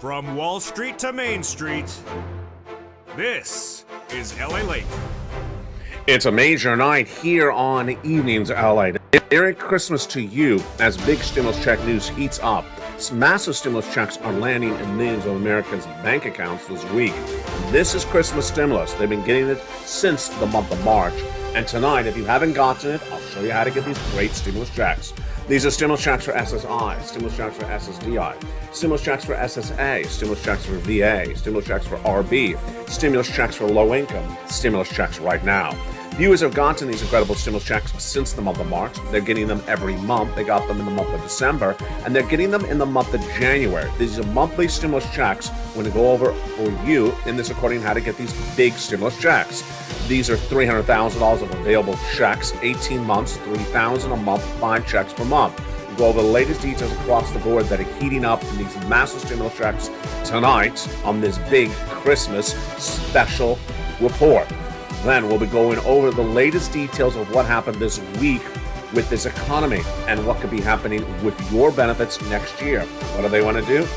From Wall Street to Main Street, this is LALATE. It's a major night here on Evenings LA. Merry Christmas to you as big stimulus check news heats up. Massive stimulus checks are landing in millions of Americans' bank accounts this week. This is Christmas stimulus. They've been getting it since the month of March. And tonight, if you haven't gotten it, I'll show you how to get these great stimulus checks. These are stimulus checks for SSI, stimulus checks for SSDI, stimulus checks for SSA, stimulus checks for VA, stimulus checks for RB, stimulus checks for low income, stimulus checks right now. Viewers have gotten these incredible stimulus checks since the month of March. They're getting them every month. They got them in the month of December, and they're getting them in the month of January. These are monthly stimulus checks. We're going to go over for you in this recording how to get these big stimulus checks. These are $300,000 of available checks, 18 months, $3,000 a month, 5 checks per month. We'll go over the latest details across the board that are heating up in these massive stimulus checks tonight on this big Christmas special report. Then we'll be going over the latest details of what happened this week with this economy and what could be happening with your benefits next year. What do they want to do?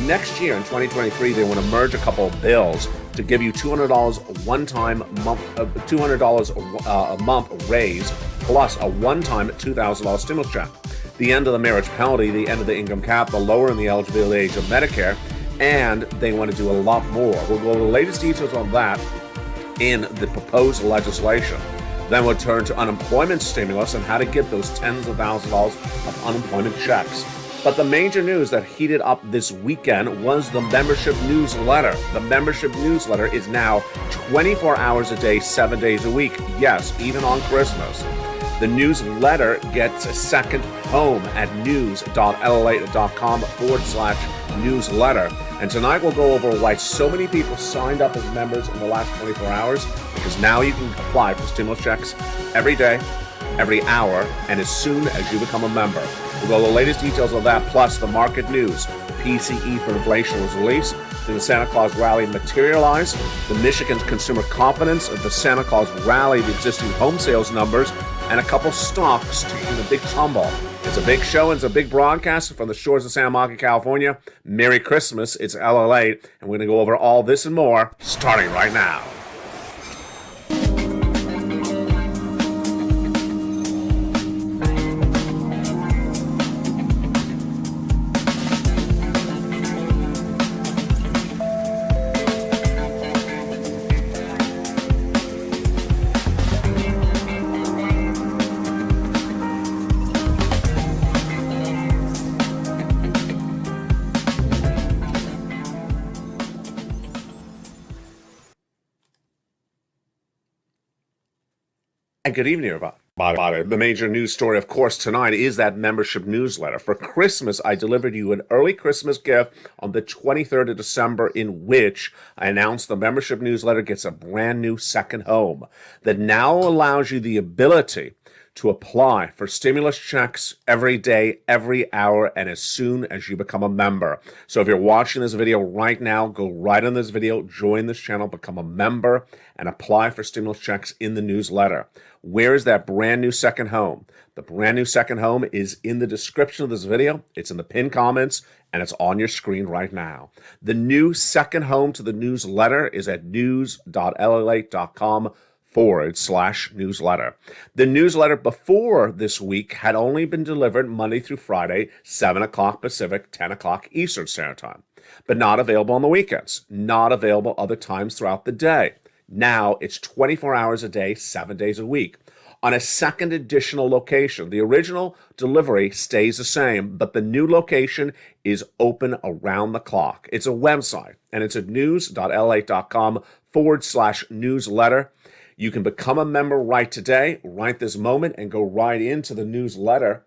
Next year in 2023, they want to merge a couple of bills to give you $200 one-time month, $200 a month raise plus a one-time $2,000 stimulus check. The end of the marriage penalty, the end of the income cap, the lower in the eligibility age of Medicare, and they want to do a lot more. We'll go over the latest details on that in the proposed legislation. Then we'll turn to unemployment stimulus and how to get those tens of thousands of dollars of unemployment checks. But the major news that heated up this weekend was the membership newsletter. The membership newsletter is now 24 hours a day, 7 days a week. Yes, even on Christmas. The newsletter gets a second home at news.lalate.com/newsletter. And tonight we'll go over why so many people signed up as members in the last 24 hours, because now you can apply for stimulus checks every day, every hour, and as soon as you become a member. We'll go over the latest details of that, plus the market news. PCE for inflation was released. Did the Santa Claus rally materialize? The Michigan's consumer confidence of the Santa Claus rally, the existing home sales numbers, and a couple stocks taking a big tumble. It's a big show and it's a big broadcast from the shores of Santa Monica, California. Merry Christmas. It's LALATE, and we're going to go over all this and more starting right now. And good evening, everybody. The major news story, of course, tonight is that membership newsletter. For Christmas, I delivered you an early Christmas gift on the 23rd of December, in which I announced the membership newsletter gets a brand new second home that now allows you the ability to apply for stimulus checks every day, every hour, and as soon as you become a member. So if you're watching this video right now, go right on this video, join this channel, become a member, and apply for stimulus checks in the newsletter. Where is that brand new second home? The brand new second home is in the description of this video. It's in the pinned comments, and it's on your screen right now. The new second home to the newsletter is at news.lalate.com/newsletter. The newsletter before this week had only been delivered Monday through Friday, 7 o'clock Pacific, 10 o'clock Eastern Standard Time, but not available on the weekends, not available other times throughout the day. Now it's 24 hours a day, 7 days a week. On a second additional location, the original delivery stays the same, but the new location is open around the clock. It's a website, and it's at news.lalate.com/newsletter. You can become a member right today, right this moment, and go right into the newsletter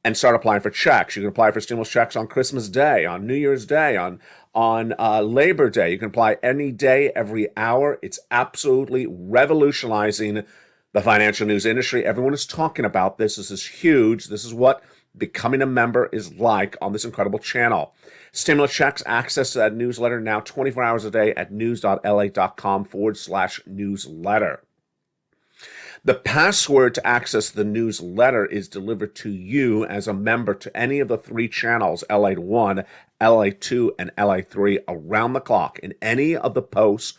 and start applying for checks. You can apply for stimulus checks on Christmas Day, on New Year's Day, on Labor Day. You can apply any day, every hour. It's absolutely revolutionizing the financial news industry. Everyone is talking about this. This is huge. This is what becoming a member is like on this incredible channel. Stimulus checks, access to that newsletter now 24 hours a day at news.lalate.com/newsletter. The password to access the newsletter is delivered to you as a member to any of the 3 channels, LATE 1, LATE 2, and LATE 3, around the clock. In any of the posts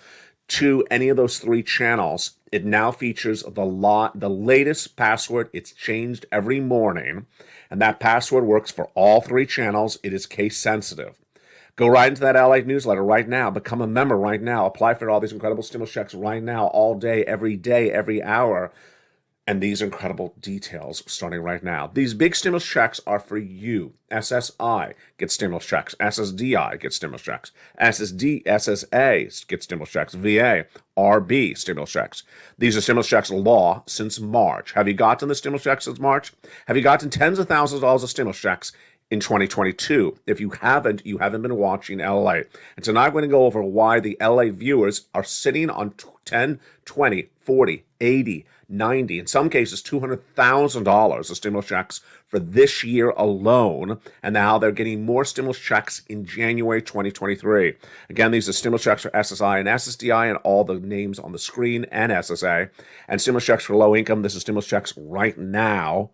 to any of those 3 channels, it now features the latest password. It's changed every morning, and that password works for all 3 channels. It is case sensitive. Go right into that LATE newsletter right now. Become a member right now. Apply for all these incredible stimulus checks right now, all day, every hour. And these incredible details starting right now. These big stimulus checks are for you. SSI gets stimulus checks. SSDI gets stimulus checks. SSA gets stimulus checks. VA, RB stimulus checks. These are stimulus checks law since March. Have you gotten the stimulus checks since March? Have you gotten tens of thousands of dollars of stimulus checks in 2022? If you haven't been watching LA. And tonight I'm going to go over why the LA viewers are sitting on 10, 20, 40, 80, 90, in some cases $200,000 of stimulus checks for this year alone, and now they're getting more stimulus checks in January 2023. Again, these are stimulus checks for SSI and SSDI and all the names on the screen, and SSA, and stimulus checks for low income. This is stimulus checks right now.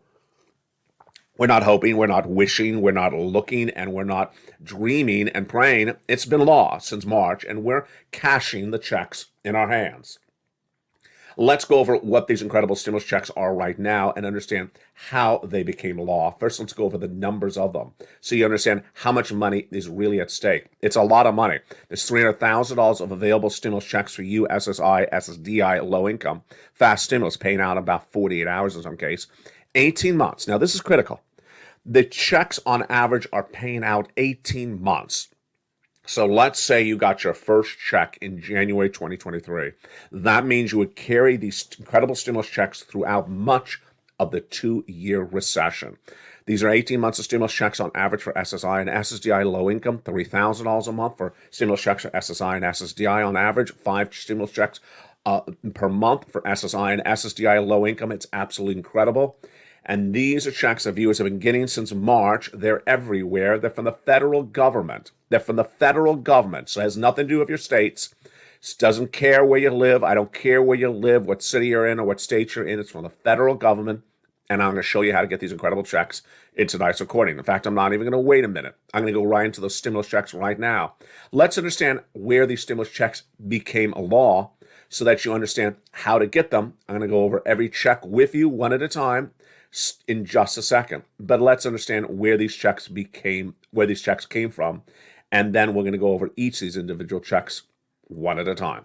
We're not hoping, we're not wishing, we're not looking, and we're not dreaming and praying. It's been law since March, and we're cashing the checks in our hands. Let's go over what these incredible stimulus checks are right now and understand how they became law. First, let's go over the numbers of them so you understand how much money is really at stake. It's a lot of money. There's $300,000 of available stimulus checks for you, SSI, SSDI, low income, fast stimulus, paying out about 48 hours in some case. 18 months. Now, this is critical. The checks on average are paying out 18 months. So let's say you got your first check in January 2023. That means you would carry these incredible stimulus checks throughout much of the 2-year recession. These are 18 months of stimulus checks on average for SSI and SSDI low income, $3,000 a month for stimulus checks for SSI and SSDI on average, 5 stimulus checks per month for SSI and SSDI low income. It's absolutely incredible. And these are checks that viewers have been getting since March. They're everywhere. They're from the federal government. So it has nothing to do with your states. It doesn't care where you live. I don't care where you live, what city you're in, or what state you're in. It's from the federal government. And I'm going to show you how to get these incredible checks in tonight's recording. In fact, I'm not even going to wait a minute. I'm going to go right into those stimulus checks right now. Let's understand where these stimulus checks became a law so that you understand how to get them. I'm going to go over every check with you one at a time in just a second. But let's understand where these checks came from. And then we're going to go over each of these individual checks one at a time.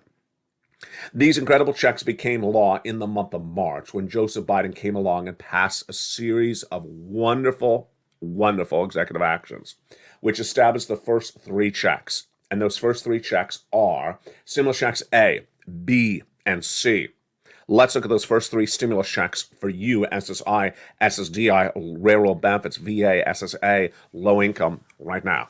These incredible checks became law in the month of March when Joseph Biden came along and passed a series of wonderful, wonderful executive actions, which established the first 3 checks. And those first 3 checks are stimulus checks A, B, and C. Let's look at those first 3 stimulus checks for you, SSI, SSDI, railroad benefits, VA, SSA, low income, right now.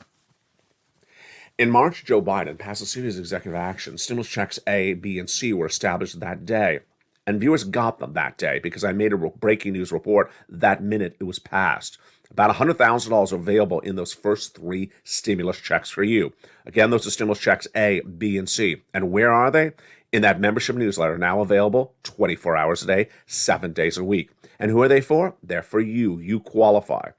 In March, Joe Biden passed a series of executive actions. Stimulus checks A, B, and C were established that day. And viewers got them that day because I made a breaking news report that minute it was passed. About $100,000 available in those first 3 stimulus checks for you. Again, those are stimulus checks A, B, and C. And where are they? In that membership newsletter, now available 24 hours a day, 7 days a week. And who are they for? They're for you. You qualify.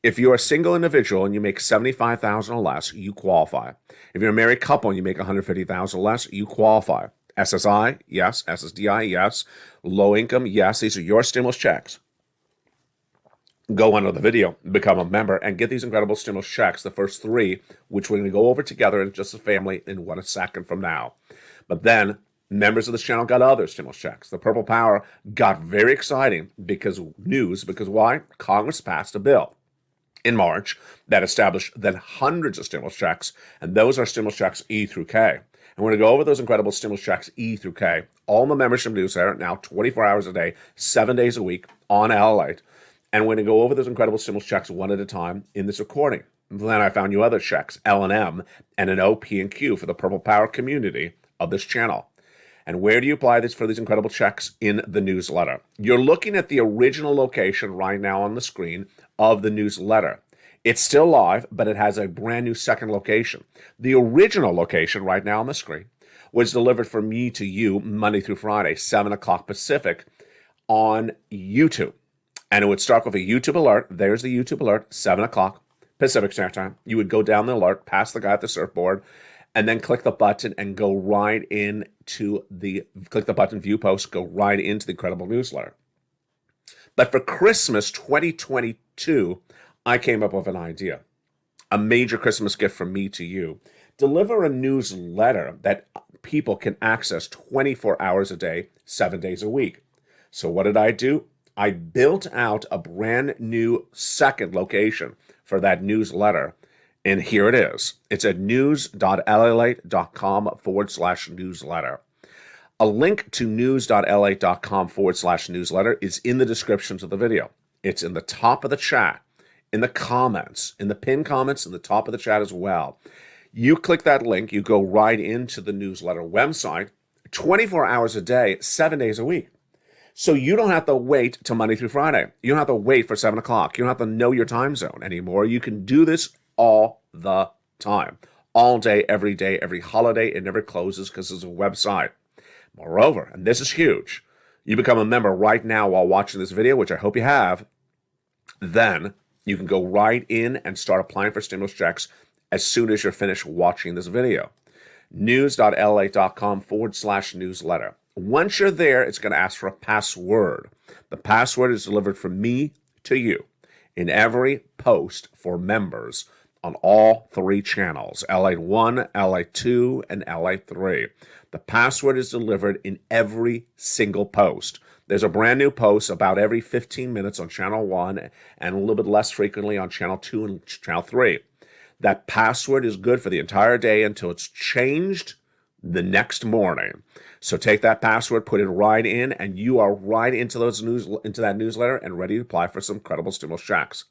If you're a single individual and you make $75,000 or less, you qualify. If you're a married couple and you make $150,000 or less, you qualify. SSI, yes. SSDI, yes. Low income, yes. These are your stimulus checks. Go under the video, become a member, and get these incredible stimulus checks, the first 3, which we're going to go over together in just a family in 1 second from now. But then members of this channel got other stimulus checks. The Purple Power got very exciting because why? Congress passed a bill in March that established then hundreds of stimulus checks, and those are stimulus checks E through K. And we're going to go over those incredible stimulus checks E through K, all in the membership newsletter, now 24 hours a day, 7 days a week on LALATE. And we're going to go over those incredible stimulus checks one at a time in this recording. Then I found you other checks, L and M, and an O, P, and Q for the Purple Power community of this channel. And where do you apply this for these incredible checks? In the newsletter. You're looking at the original location right now on the screen of the newsletter. It's still live, but it has a brand new second location. The original location right now on the screen was delivered from me to you Monday through Friday, 7 o'clock Pacific, on YouTube. And it would start with a YouTube alert. There's the YouTube alert, 7 o'clock Pacific Standard Time. You would go down the alert, past the guy at the surfboard, and then click the button and go right into click the button, view post, go right into the incredible newsletter. But for Christmas 2022, I came up with an idea. A major Christmas gift from me to you. Deliver a newsletter that people can access 24 hours a day, 7 days a week. So what did I do? I built out a brand new second location for that newsletter. And here it is. It's at news.lalate.com/newsletter. A link to news.lalate.com/newsletter is in the descriptions of the video. It's in the top of the chat, in the comments, in the pinned comments, in the top of the chat as well. You click that link, you go right into the newsletter website, 24 hours a day, 7 days a week. So you don't have to wait till Monday through Friday. You don't have to wait for 7 o'clock. You don't have to know your time zone anymore. You can do this all the time, all day, every holiday. It never closes because it's a website. Moreover, and this is huge, you become a member right now while watching this video, which I hope you have, then you can go right in and start applying for stimulus checks as soon as you're finished watching this video. news.lalate.com/newsletter. Once you're there, it's going to ask for a password. The password is delivered from me to you in every post for members on all three channels, LA 1, LA 2, and LA 3. The password is delivered in every single post. There's a brand new post about every 15 minutes on channel 1 and a little bit less frequently on channel 2 and channel 3. That password is good for the entire day until it's changed the next morning. So take that password, put it right in, and you are right into that newsletter and ready to apply for some credible stimulus checks.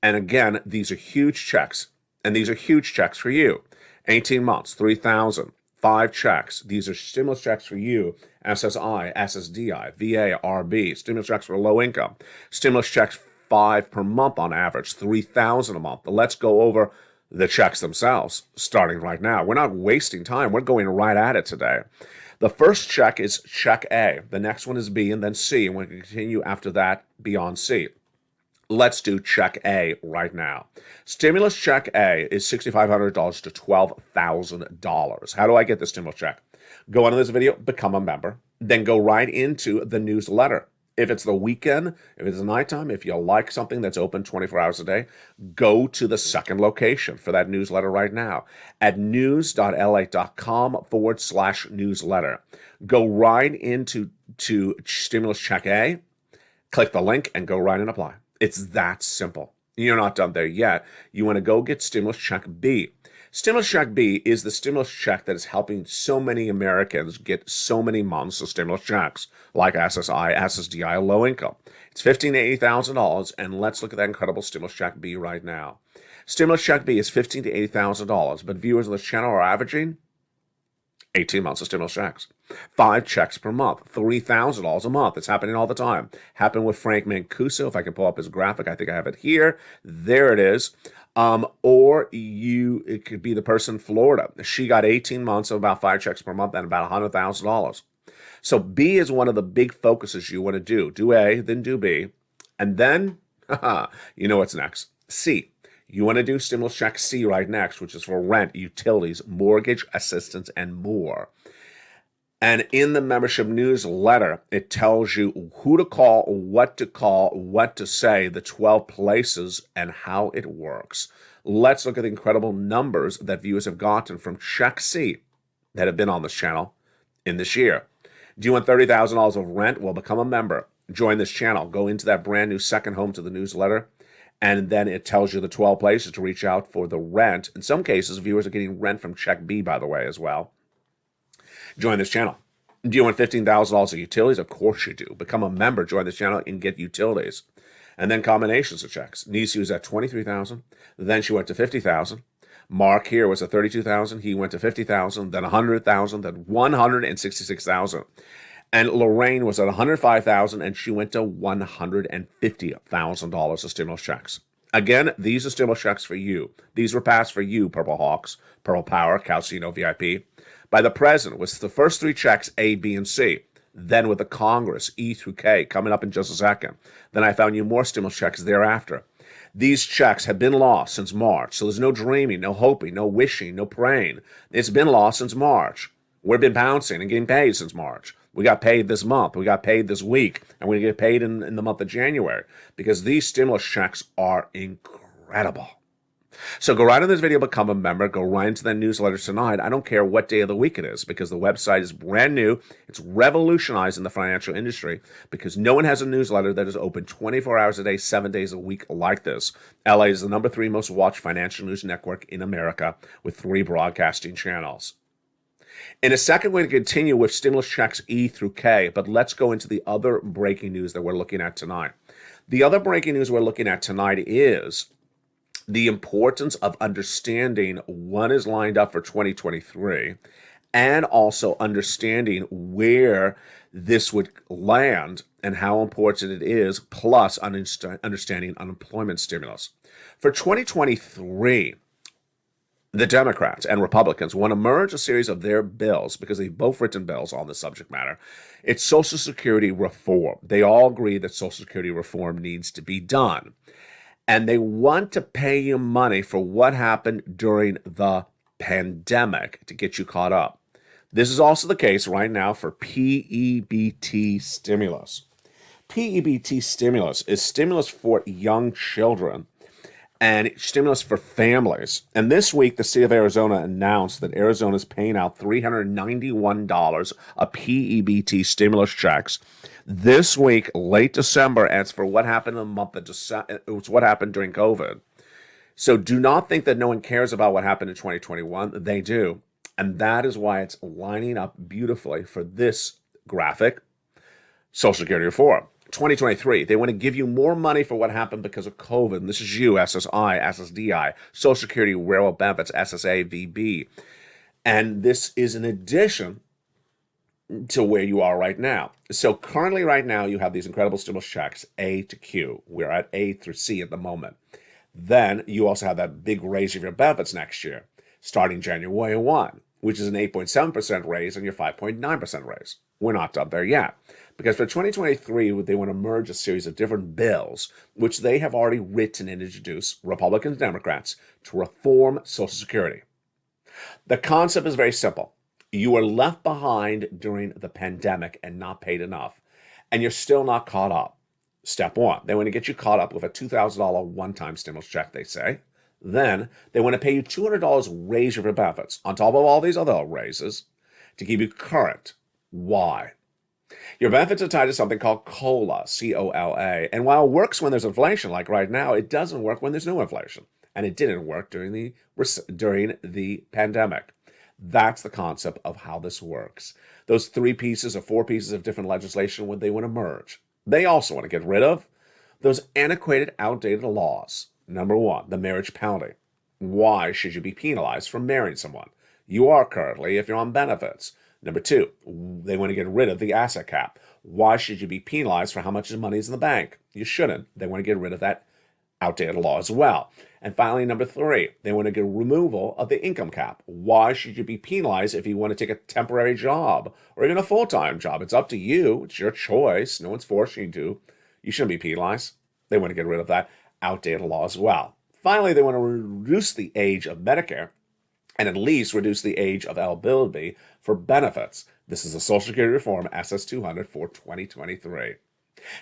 And again, these are huge checks, and these are huge checks for you. 18 months, $3,000, 5 checks. These are stimulus checks for you. SSI, SSDI, VA, RB, stimulus checks for low income. Stimulus checks 5 per month on average, $3,000 a month. But let's go over the checks themselves, starting right now. We're not wasting time. We're going right at it today. The first check is check A. The next one is B and then C. And we'll continue after that beyond C. Let's do check A right now. Stimulus check A is $6,500 to $12,000. How do I get the stimulus check? Go into this video, become a member, then go right into the newsletter. If it's the weekend, if it's the nighttime, if you like something that's open 24 hours a day, go to the second location for that newsletter right now at news.lalate.com/newsletter. Go right into stimulus check A, click the link, and go right and apply. It's that simple. You're not done there yet. You want to go get stimulus check B. Stimulus check B is the stimulus check that is helping so many Americans get so many months of stimulus checks, like SSI, SSDI low income. It's $15,000 to $80,000, and let's look at that incredible stimulus check B right now. Stimulus check B is $15,000 to $80,000, but viewers on this channel are averaging 18 months of stimulus checks. 5 checks per month, $3,000 a month. It's happening all the time. Happened with Frank Mancuso. If I can pull up his graphic, I think I have it here. There it is. It could be the person in Florida. She got 18 months of about 5 checks per month and about $100,000. So B is one of the big focuses you want to do. Do A, then do B. And then, you know what's next. C. You want to do stimulus check C right next, which is for rent, utilities, mortgage assistance, and more. And in the membership newsletter, it tells you who to call, what to say, the 12 places, and how it works. Let's look at the incredible numbers that viewers have gotten from Check C that have been on this channel in this year. Do you want $30,000 of rent? Well, become a member. Join this channel. Go into that brand new second home to the newsletter, and then it tells you the 12 places to reach out for the rent. In some cases, viewers are getting rent from Check B, by the way, as well. Join this channel. Do you want $15,000 of utilities? Of course you do. Become a member, join this channel, and get utilities. And then combinations of checks. Nisi was at $23,000. Then she went to $50,000. Mark here was at $32,000. He went to $50,000, then $100,000, then $166,000. And Lorraine was at $105,000, and she went to $150,000 of stimulus checks. Again, these are stimulus checks for you. These were passed for you, Purple Hawks, Purple Power, Calcino VIP, by the president. Was the first 3 checks A, B, and C. Then with the Congress, E through K, coming up in just a second. Then I found you more stimulus checks thereafter. These checks have been lost since March, so there's no dreaming, no hoping, no wishing, no praying. It's been lost since March. We've been bouncing and getting paid since March. We got paid this month, we got paid this week, and we get paid in the month of January because these stimulus checks are incredible. So go right in this video, become a member, go right into the newsletter tonight. I don't care what day of the week it is because the website is brand new. It's revolutionizing the financial industry because no one has a newsletter that is open 24 hours a day, 7 days a week like this. LA is the #3 most watched financial news network in America with 3 broadcasting channels. In a second, we're going to continue with stimulus checks E through K, but let's go into the other breaking news that we're looking at tonight. The other breaking news we're looking at tonight is the importance of understanding what is lined up for 2023 and also understanding where this would land and how important it is, plus understanding unemployment stimulus. For 2023, the Democrats and Republicans want to merge a series of their bills because they've both written bills on the subject matter. It's Social Security reform. They all agree that Social Security reform needs to be done. And they want to pay you money for what happened during the pandemic to get you caught up. This is also the case right now for PEBT stimulus. PEBT stimulus is stimulus for young children and stimulus for families. And this week, the state of Arizona announced that Arizona is paying out $391 of PEBT stimulus checks this week, late December, as for what happened in the month of December. It was what happened during COVID. So do not think that no one cares about what happened in 2021. They do. And that is why it's lining up beautifully for this graphic, Social Security reform. 2023, they want to give you more money for what happened because of COVID. And this is you, SSI, SSDI, Social Security, Railroad Benefits, SSA, VB. And this is in addition to where you are right now. So currently right now, you have these incredible stimulus checks, A to Q. We're at A through C at the moment. Then you also have that big raise of your benefits next year, starting January 1, which is an 8.7% raise and your 5.9% raise. We're not done there yet. Because for 2023, they want to merge a series of different bills, which they have already written and introduced, Republicans and Democrats, to reform Social Security. The concept is very simple. You were left behind during the pandemic and not paid enough, and you're still not caught up. Step one, they want to get you caught up with a $2,000 one-time stimulus check, they say. Then they want to pay you $200 raise of your benefits on top of all these other raises to keep you current. Why? Your benefits are tied to something called COLA, C-O-L-A. And while it works when there's inflation, like right now, it doesn't work when there's no inflation. And it didn't work during the pandemic. That's the concept of how this works. Those 3 pieces or 4 pieces of different legislation, when they want to merge. They also want to get rid of those antiquated, outdated laws. Number 1, the marriage penalty. Why should you be penalized for marrying someone? You are currently if you're on benefits. Number 2, they want to get rid of the asset cap. Why should you be penalized for how much money is in the bank? You shouldn't. They want to get rid of that outdated law as well. And finally, number 3, they want to get removal of the income cap. Why should you be penalized if you want to take a temporary job or even a full-time job? It's up to you. It's your choice. No one's forcing you to. You shouldn't be penalized. They want to get rid of that outdated law as well. Finally, they want to reduce the age of Medicare and at least reduce the age of eligibility for benefits. This is a Social Security reform, SS200 for 2023.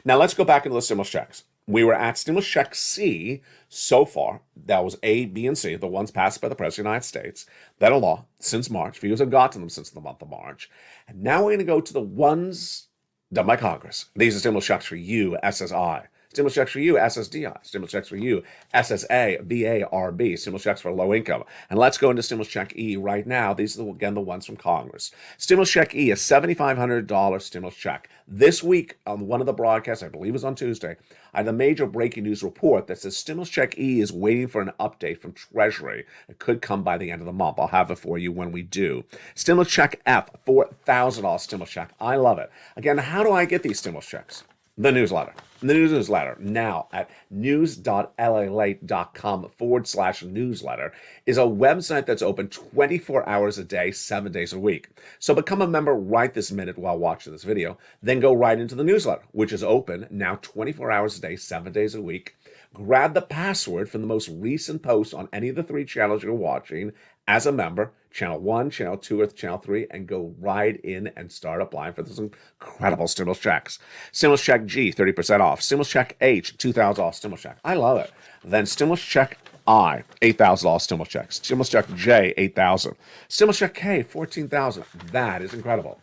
Now let's go back into the stimulus checks. We were at stimulus check C so far. That was A, B, and C, the ones passed by the President of the United States. That are law since March. Viewers have gotten them since the month of March. And now we're going to go to the ones done by Congress. These are stimulus checks for you, SSI. Stimulus checks for you, SSDI. Stimulus checks for you, SSA, VA, RB. Stimulus checks for low income. And let's go into stimulus check E right now. These are, again, the ones from Congress. Stimulus check E, a $7,500 stimulus check. This week, on one of the broadcasts, I believe it was on Tuesday, I had a major breaking news report that says stimulus check E is waiting for an update from Treasury. It could come by the end of the month. I'll have it for you when we do. Stimulus check F, $4,000 stimulus check. I love it. Again, how do I get these stimulus checks? The newsletter. The newsletter now at news.lalate.com/newsletter is a website that's open 24 hours a day, 7 days a week. So become a member right this minute while watching this video. Then go right into the newsletter, which is open now 24 hours a day, 7 days a week. Grab the password from the most recent post on any of the 3 channels you're watching as a member, channel 1, channel 2, or channel 3, and go right in and start applying for those incredible stimulus checks. Stimulus check G, 30% off. Stimulus check H, $2,000 off stimulus check. I love it. Then stimulus check I, $8,000 stimulus checks. Stimulus check J, $8,000. Stimulus check K, $14,000. That is incredible.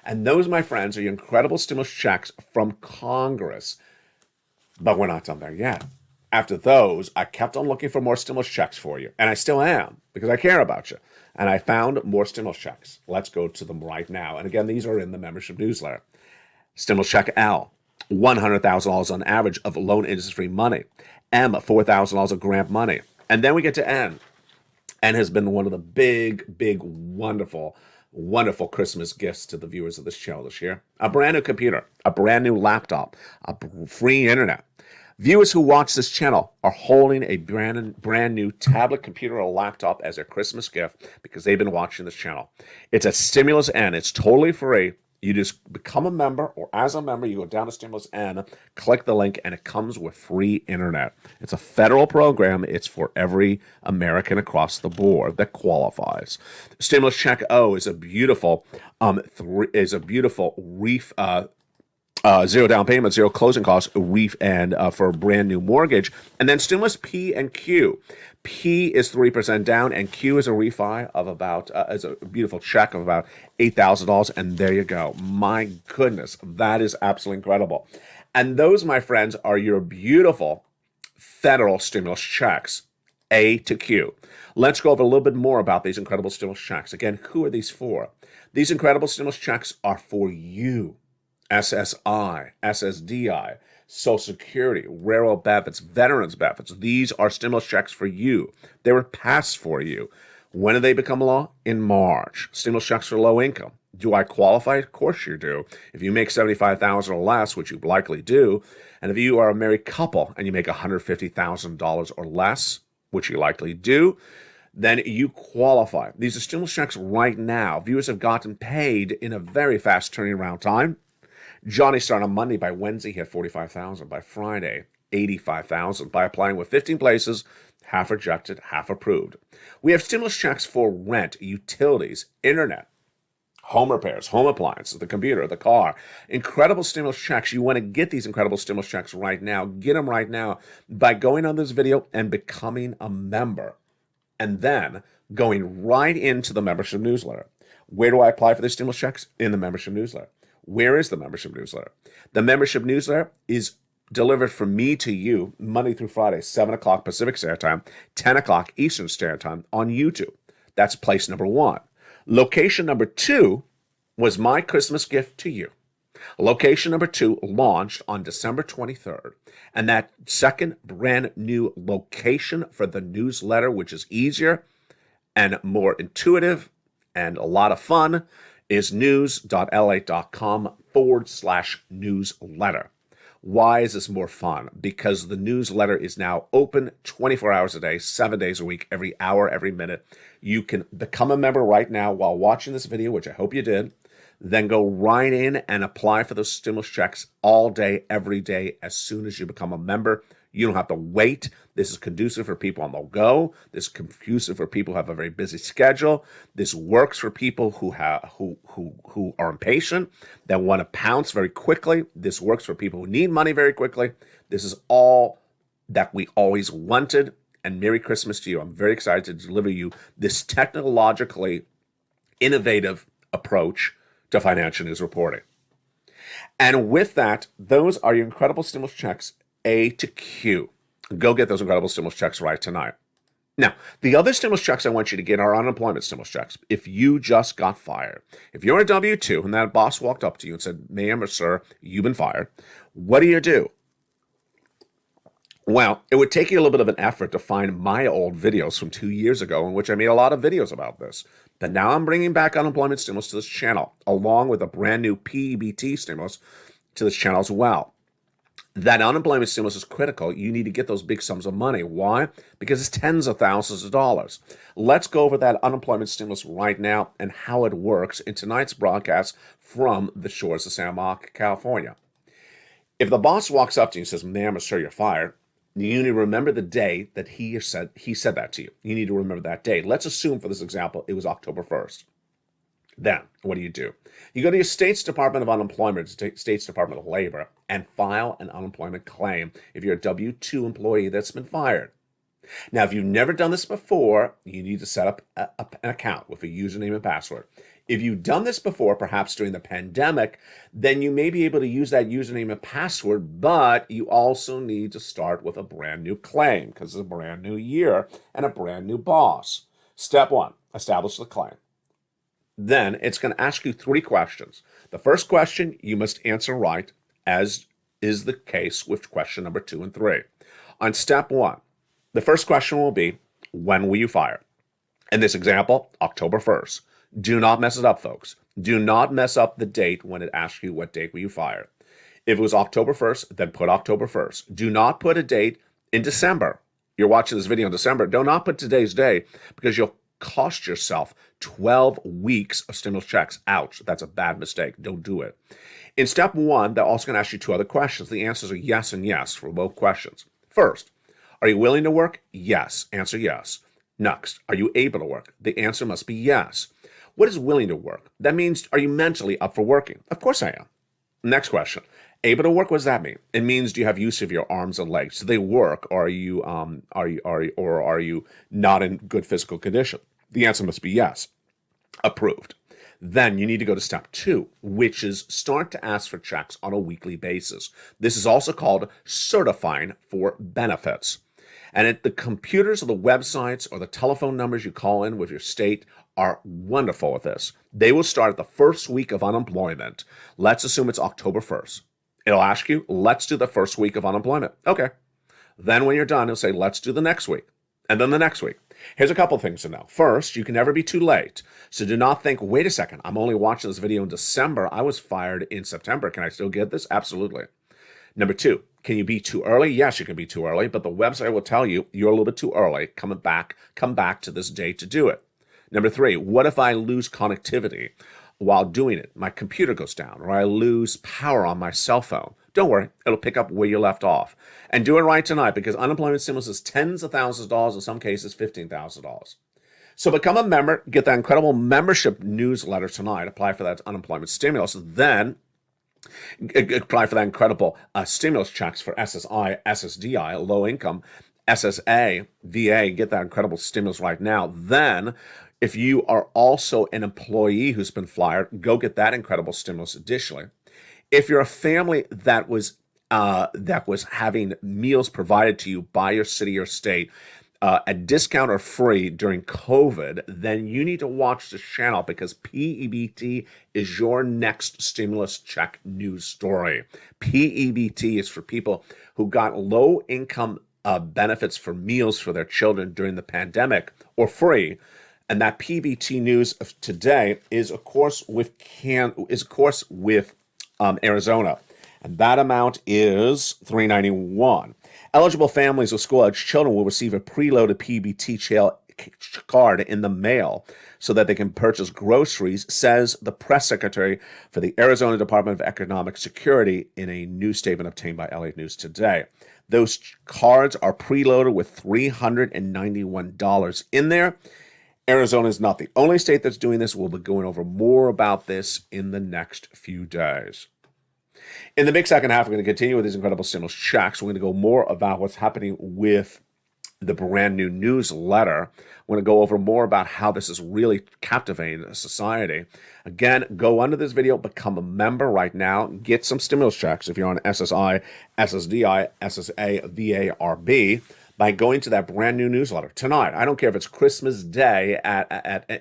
And those, my friends, are your incredible stimulus checks from Congress. But we're not done there yet. After those, I kept on looking for more stimulus checks for you. And I still am, because I care about you. And I found more stimulus checks. Let's go to them right now. And again, these are in the membership newsletter. Stimulus check L, $100,000 on average of loan interest-free money. M, $4,000 of grant money. And then we get to N. N has been one of the big, wonderful Christmas gifts to the viewers of this channel this year. A brand new computer, a brand new laptop, a free internet. Viewers who watch this channel are holding a brand new tablet, computer, or laptop as their Christmas gift because they've been watching this channel. It's a Stimulus N. It's totally free. You just become a member, or as a member, you go down to Stimulus N, click the link, and it comes with free internet. It's a federal program. It's for every American across the board that qualifies. Stimulus Check O is a beautiful, reef. Zero down payment, zero closing costs, reef, and for a brand new mortgage. And then stimulus P and Q. P is 3% down, and Q is a refi of about, is a beautiful check of about $8,000. And there you go. My goodness, that is absolutely incredible. And those, my friends, are your beautiful federal stimulus checks, A to Q. Let's go over a little bit more about these incredible stimulus checks. Again, who are these for? These incredible stimulus checks are for you. SSI, SSDI, Social Security, railroad benefits, veterans benefits. These are stimulus checks for you. They were passed for you. When did they become law? In March. Stimulus checks for low income. Do I qualify? Of course you do. If you make $75,000 or less, which you likely do, and if you are a married couple and you make $150,000 or less, which you likely do, then you qualify. These are stimulus checks right now. Viewers have gotten paid in a very fast turning around time. Johnny started on Monday. By Wednesday, he had $45,000. By Friday, $85,000. By applying with 15 places, half rejected, half approved. We have stimulus checks for rent, utilities, internet, home repairs, home appliances, the computer, the car. Incredible stimulus checks. You want to get these incredible stimulus checks right now. Get them right now by going on this video and becoming a member. And then going right into the membership newsletter. Where do I apply for these stimulus checks? In the membership newsletter. Where is the membership newsletter? The membership newsletter is delivered from me to you Monday through Friday, 7 o'clock Pacific Standard Time, 10 o'clock Eastern Standard Time on YouTube. That's place number 1. Location number 2 was my Christmas gift to you. Location number 2 launched on December 23rd. And that second brand new location for the newsletter, which is easier and more intuitive and a lot of fun, is news.lalate.com/newsletter. Why is this more fun? Because the newsletter is now open 24 hours a day, 7 days a week, every hour, every minute. You can become a member right now while watching this video, which I hope you did. Then go right in and apply for those stimulus checks all day, every day, as soon as you become a member. You don't have to wait. This is conducive for people on the go. This is conducive for people who have a very busy schedule. This works for people who are impatient, that want to pounce very quickly. This works for people who need money very quickly. This is all that we always wanted. And Merry Christmas to you. I'm very excited to deliver you this technologically innovative approach to financial news reporting. And with that, those are your incredible stimulus checks, A to Q. Go get those incredible stimulus checks right tonight. Now, the other stimulus checks I want you to get are unemployment stimulus checks. If you just got fired, if you're a W-2 and that boss walked up to you and said, ma'am or sir, you've been fired, what do? Well, it would take you a little bit of an effort to find my old videos from 2 years ago in which I made a lot of videos about this. But now I'm bringing back unemployment stimulus to this channel, along with a brand new PEBT stimulus to this channel as well. That unemployment stimulus is critical. You need to get those big sums of money. Why? Because it's tens of thousands of dollars. Let's go over that unemployment stimulus right now and how it works in tonight's broadcast from the shores of San Marcos, California. If the boss walks up to you and says, "Ma'am or sir, you're fired," you need to remember the day that he said that to you. You need to remember that day. Let's assume for this example, it was October 1st. Then, what do? You go to your state's Department of Unemployment, state's Department of Labor, and file an unemployment claim if you're a W-2 employee that's been fired. Now, if you've never done this before, you need to set up an account with a username and password. If you've done this before, perhaps during the pandemic, then you may be able to use that username and password, but you also need to start with a brand new claim because it's a brand new year and a brand new boss. Step one, establish the claim. Then it's going to ask you 3 questions. The first question you must answer right, as is the case with question number 2 and 3. On step 1, the first question will be, when were you fired? In this example, October 1st. Do not mess it up, folks. Do not mess up the date when it asks you what date were you fired. If it was October 1st, then put October 1st. Do not put a date in December. You're watching this video in December. Do not put today's date because you'll cost yourself 12 weeks of stimulus checks. Ouch, that's a bad mistake. Don't do it. In step 1, they're also going to ask you 2 other questions. The answers are yes and yes for both questions. First, are you willing to work? Yes. Answer yes. Next, are you able to work? The answer must be yes. What is willing to work? That means, are you mentally up for working? Of course I am. Next question. Able to work, what does that mean? It means, do you have use of your arms and legs? Do they work, or are you not in good physical condition? The answer must be yes. Approved. Then you need to go to step 2, which is start to ask for checks on a weekly basis. This is also called certifying for benefits. And the computers or the websites or the telephone numbers you call in with your state are wonderful with this. They will start at the first week of unemployment. Let's assume it's October 1st. It'll ask you, let's do the first week of unemployment. Okay. Then when you're done, it'll say, let's do the next week. And then the next week. Here's a couple things to know. First, you can never be too late. So do not think, wait a second, I'm only watching this video in December. I was fired in September. Can I still get this? Absolutely. Number 2, can you be too early? Yes, you can be too early, but the website will tell you you're a little bit too early. Come back to this date to do it. Number 3, what if I lose connectivity while doing it? My computer goes down, or I lose power on my cell phone. Don't worry, it'll pick up where you left off. And do it right tonight, because unemployment stimulus is tens of thousands of dollars, in some cases $15,000. So become a member, get that incredible membership newsletter tonight, apply for that unemployment stimulus, then apply for that incredible stimulus checks for SSI, SSDI, low income, SSA, VA, get that incredible stimulus right now. Then, if you are also an employee who's been fired, go get that incredible stimulus additionally. If you're a family that was having meals provided to you by your city or state, at discount or free during COVID, then you need to watch this channel, because PEBT is your next stimulus check news story. PEBT is for people who got low income benefits for meals for their children during the pandemic, or free. And that PBT news of today is, of course, with Arizona, and that amount is $391. Eligible families with school-aged children will receive a preloaded PBT card in the mail so that they can purchase groceries, says the press secretary for the Arizona Department of Economic Security in a news statement obtained by LA News Today. Those cards are preloaded with $391 in there. Arizona is not the only state that's doing this. We'll be going over more about this in the next few days. In the big second half, we're going to continue with these incredible stimulus checks. We're going to go more about what's happening with the brand new newsletter. We're going to go over more about how this is really captivating society. Again, go under this video, become a member right now, get some stimulus checks if you're on SSI, SSDI, SSA, VA, RB, by going to that brand new newsletter tonight. I don't care if it's Christmas Day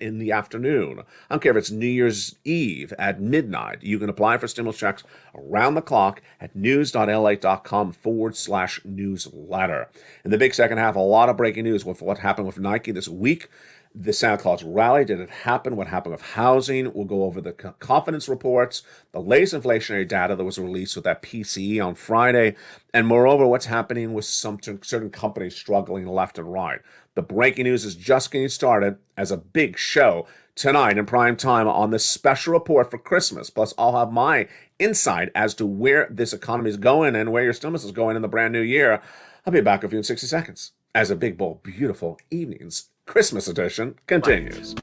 in the afternoon. I don't care if it's New Year's Eve at midnight. You can apply for stimulus checks around the clock at news.la.com/newsletter. In the big second half, a lot of breaking news with what happened with Nike this week. the Santa Claus rally. Did it happen? What happened with housing? We'll go over the confidence reports, the latest inflationary data that was released with that PCE on Friday, and moreover, what's happening with some certain companies struggling left and right. The breaking news is just getting started as a big show tonight in prime time on this special report for Christmas. Plus, I'll have my insight as to where this economy is going and where your stimulus is going in the brand new year. I'll be back with you in 60 seconds as a big, bold, beautiful evening's Christmas edition continues.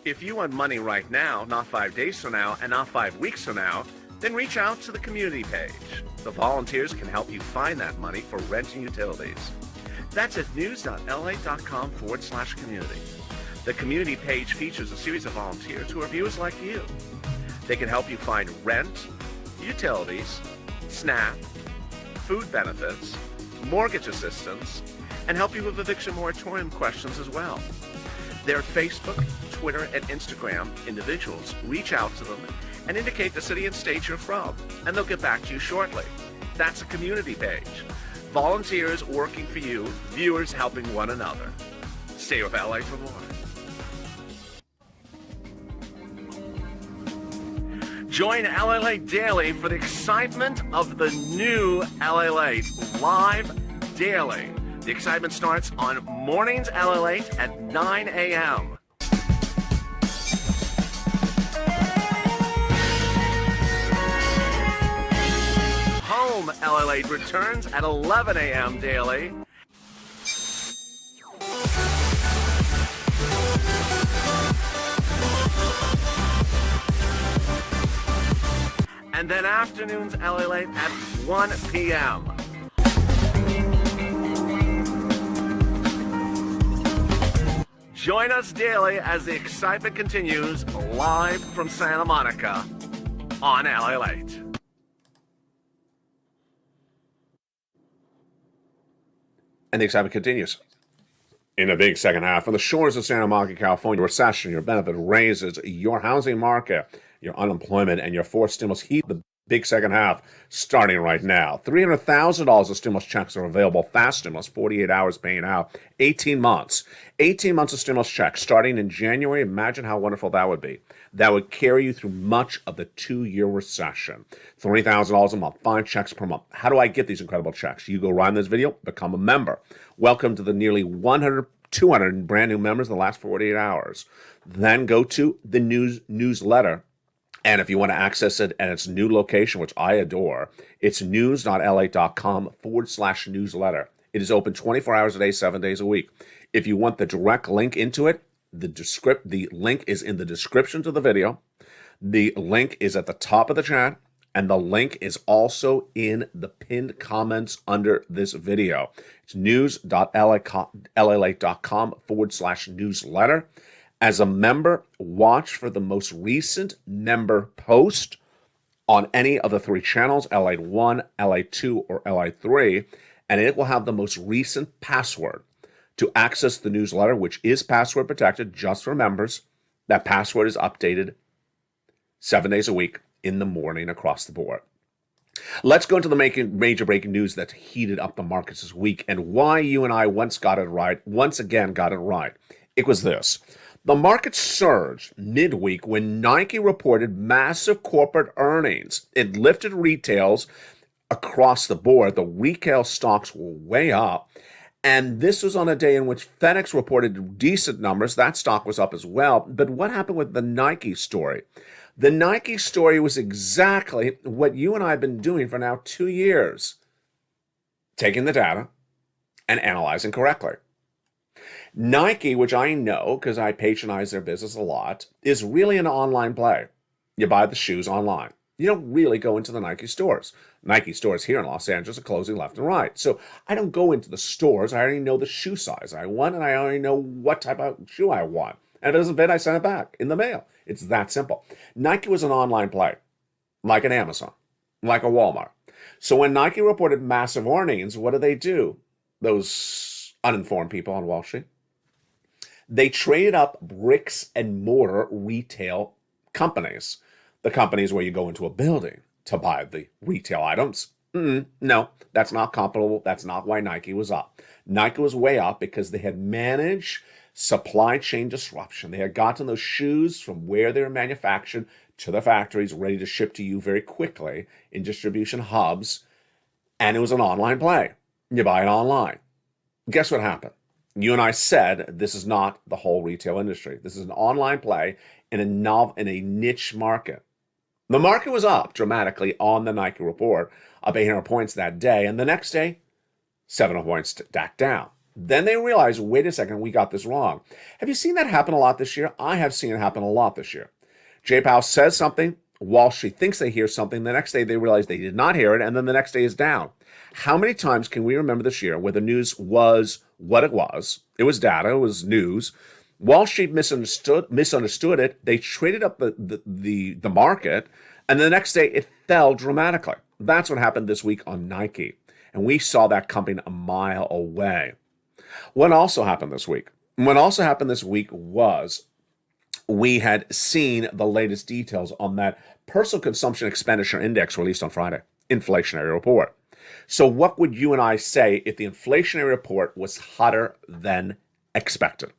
If you want money right now, not 5 days from now, and not 5 weeks from now, then reach out to the community page. The volunteers can help you find that money for rent and utilities. That's at news.la.com/community. The community page features a series of volunteers who are viewers like you. They can help you find rent, utilities, SNAP, food benefits, mortgage assistance, and help you with eviction moratorium questions as well. Their Facebook, Twitter, and Instagram individuals reach out to them and indicate the city and state you're from, and they'll get back to you shortly. That's a community page. Volunteers working for you, viewers helping one another. Stay with LA for more. Join LALATE Daily for the excitement of the new LALATE live daily. The excitement starts on mornings LALATE at 9 a.m. Home LALATE returns at 11 a.m. daily. And then afternoons LALATE at 1 p.m. Join us daily as the excitement continues live from Santa Monica on LALATE. And the excitement continues. In the big second half, from the shores of Santa Monica, California, recession, your benefit raises, your housing market, your unemployment, and your forced stimulus heat the big second half starting right now. $300,000 of stimulus checks are available. Fast stimulus, 48 hours paying out, 18 months. 18 months of stimulus checks starting in January. Imagine how wonderful that would be. That would carry you through much of the 2-year recession. $3,000 a month, 5 checks per month. How do I get these incredible checks? You go right in this video, become a member. Welcome to the nearly 200 brand new members in the last 48 hours. Then go to the newsletter. And if you want to access it at its new location, which I adore, it's news.la.com/newsletter. It is open 24 hours a day, 7 days a week. If you want the direct link into it, the link is in the description to the video. The link is at the top of the chat, and the link is also in the pinned comments under this video. It's news.la.com/newsletter. As a member, watch for the most recent member post on any of the 3 channels, LA 1, LA 2, or LA 3, and it will have the most recent password. To access the newsletter, which is password protected just for members, that password is updated 7 days a week in the morning across the board. Let's go into the major breaking news that heated up the markets this week and why you and I once again got it right. It was this. The market surged midweek when Nike reported massive corporate earnings. It lifted retails across the board. The retail stocks were way up. And this was on a day in which FedEx reported decent numbers. That stock was up as well. But what happened with the Nike story? The Nike story was exactly what you and I have been doing for now 2 years. Taking the data and analyzing correctly. Nike, which I know because I patronize their business a lot, is really an online play. You buy the shoes online. You don't really go into the Nike stores. Nike stores here in Los Angeles are closing left and right. So I don't go into the stores. I already know the shoe size I want, and I already know what type of shoe I want. And if it doesn't fit, I send it back in the mail. It's that simple. Nike was an online play, like an Amazon, like a Walmart. So when Nike reported massive earnings, what do? Those uninformed people on Wall Street? They traded up bricks and mortar retail companies, the companies where you go into a building to buy the retail items. No, that's not comparable. That's not why Nike was up. Nike was way up because they had managed supply chain disruption. They had gotten those shoes from where they were manufactured to the factories, ready to ship to you very quickly in distribution hubs, and it was an online play. You buy it online. Guess what happened? You and I said this is not the whole retail industry. This is an online play in a niche market. The market was up dramatically on the Nike report, up 800 points that day, and the next day, 700 points back down. Then they realized, wait a second, we got this wrong. Have you seen that happen a lot this year? I have seen it happen a lot this year. Jay Powell says something, Wall Street thinks they hear something, the next day they realize they did not hear it, and then the next day is down. How many times can we remember this year where the news was what it was? It was data, it was news. Wall Street misunderstood it. They traded up the market, and the next day it fell dramatically. That's what happened this week on Nike, and we saw that coming a mile away. What also happened this week? What also happened this week was we had seen the latest details on that personal consumption expenditure index released on Friday, inflationary report. So what would you and I say if the inflationary report was hotter than expected?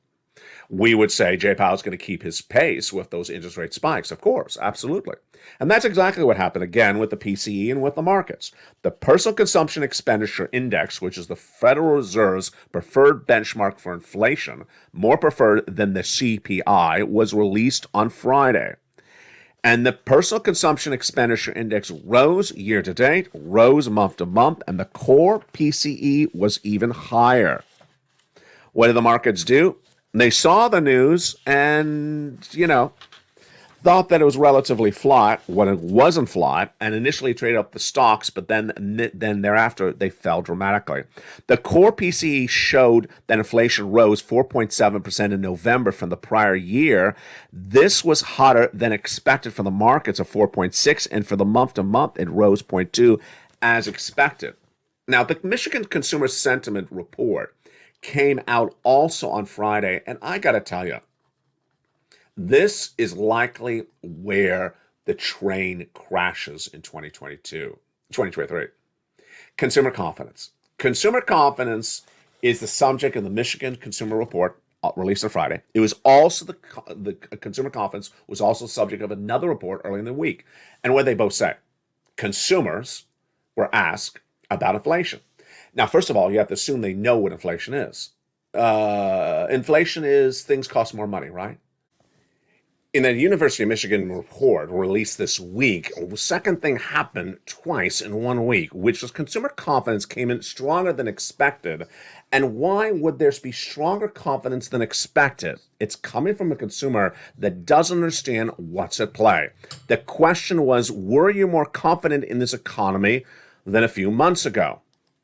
We would say Jay Powell's going to keep his pace with those interest rate spikes. Of course, absolutely. And that's exactly what happened again with the PCE and with the markets. The Personal Consumption Expenditure Index, which is the Federal Reserve's preferred benchmark for inflation, more preferred than the CPI, was released on Friday. And the Personal Consumption Expenditure Index rose year to date, rose month to month, and the core PCE was even higher. What did the markets do? They saw the news and, thought that it was relatively flat when it wasn't flat, and initially traded up the stocks, but then thereafter they fell dramatically. The core PCE showed that inflation rose 4.7% in November from the prior year. This was hotter than expected for the markets of 4.6, and for the month to month it rose 0.2 as expected. Now, the Michigan Consumer Sentiment Report came out also on Friday, and I got to tell you, this is likely where the train crashes in 2023. Consumer confidence. Consumer confidence is the subject of the Michigan Consumer Report released on Friday. It was also the consumer confidence was also subject of another report early in the week. And what did they both say? Consumers were asked about inflation. Now, first of all, you have to assume they know what inflation is. Inflation is things cost more money, right? In the University of Michigan report released this week, the second thing happened twice in 1 week, which was consumer confidence came in stronger than expected. And why would there be stronger confidence than expected? It's coming from a consumer that doesn't understand what's at play. The question was, were you more confident in this economy than a few months ago?